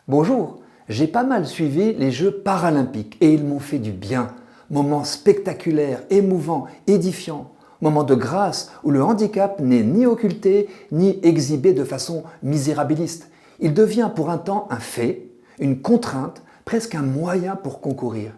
Bonjour, j'ai pas mal suivi les Jeux paralympiques et ils m'ont fait du bien. Moments spectaculaires, émouvants, édifiants. Moments de grâce où le handicap n'est ni occulté ni exhibé de façon misérabiliste. Il devient pour un temps un fait, une contrainte, presque un moyen pour concourir.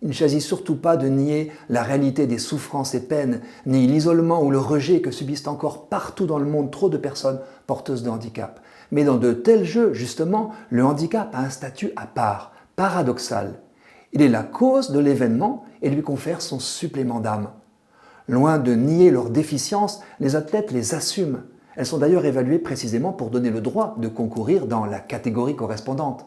Il ne s'agit surtout pas de nier la réalité des souffrances et peines, ni l'isolement ou le rejet que subissent encore partout dans le monde trop de personnes porteuses de handicap. Mais dans de tels jeux, justement, le handicap a un statut à part, paradoxal. Il est la cause de l'événement et lui confère son supplément d'âme. Loin de nier leurs déficiences, les athlètes les assument. Elles sont d'ailleurs évaluées précisément pour donner le droit de concourir dans la catégorie correspondante.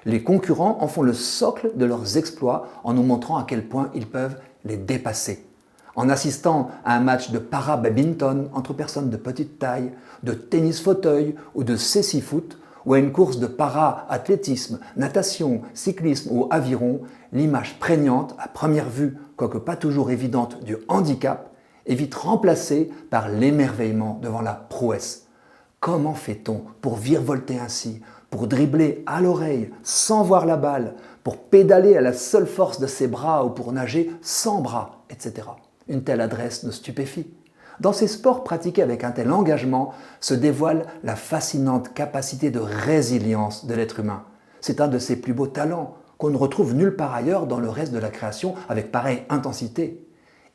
Les concurrents en font le socle de leurs exploits en nous montrant à quel point ils peuvent les dépasser. En assistant à un match de para-badminton entre personnes de petite taille, de tennis-fauteuil ou de cécifoot, ou à une course de para-athlétisme, natation, cyclisme ou aviron, l'image prégnante, à première vue, quoique pas toujours évidente, du handicap est vite remplacée par l'émerveillement devant la prouesse. Comment fait-on pour virevolter ainsi, pour dribbler à l'oreille sans voir la balle, pour pédaler à la seule force de ses bras ou pour nager sans bras, etc. Une telle adresse nous stupéfie. Dans ces sports pratiqués avec un tel engagement se dévoile la fascinante capacité de résilience de l'être humain. C'est un de ses plus beaux talents qu'on ne retrouve nulle part ailleurs dans le reste de la création avec pareille intensité.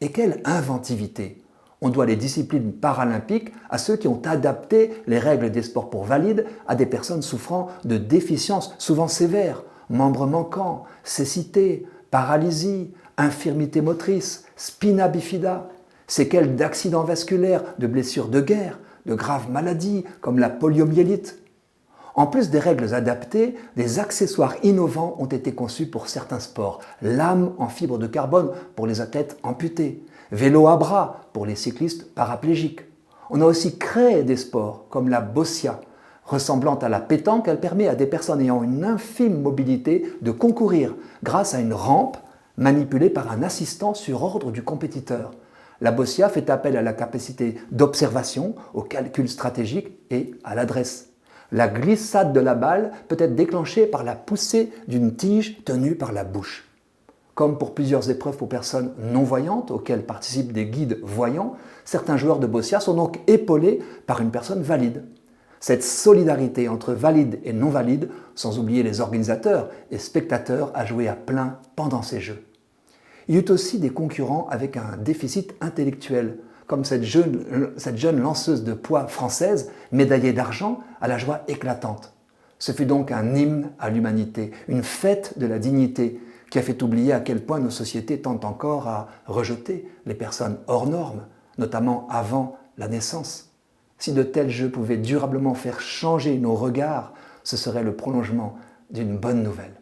Et quelle inventivité! On doit les disciplines paralympiques à ceux qui ont adapté les règles des sports pour valides à des personnes souffrant de déficiences souvent sévères, membres manquants, cécité, paralysie, infirmité motrice, spina bifida, séquelles d'accidents vasculaires, de blessures de guerre, de graves maladies comme la poliomyélite. En plus des règles adaptées, des accessoires innovants ont été conçus pour certains sports. Lame en fibre de carbone pour les athlètes amputés, vélo à bras pour les cyclistes paraplégiques. On a aussi créé des sports comme la boccia. Ressemblant à la pétanque, elle permet à des personnes ayant une infime mobilité de concourir grâce à une rampe manipulée par un assistant sur ordre du compétiteur. La boccia fait appel à la capacité d'observation, au calcul stratégique et à l'adresse. La glissade de la balle peut être déclenchée par la poussée d'une tige tenue par la bouche. Comme pour plusieurs épreuves pour personnes non-voyantes auxquelles participent des guides voyants, certains joueurs de boccia sont donc épaulés par une personne valide. Cette solidarité entre valides et non-valides, sans oublier les organisateurs et spectateurs, a joué à plein pendant ces Jeux. Il y eut aussi des concurrents avec un déficit intellectuel, comme cette jeune lanceuse de poids française, médaillée d'argent, à la joie éclatante. Ce fut donc un hymne à l'humanité, une fête de la dignité, qui a fait oublier à quel point nos sociétés tendent encore à rejeter les personnes hors normes, notamment avant la naissance. Si de tels jeux pouvaient durablement faire changer nos regards, ce serait le prolongement d'une bonne nouvelle.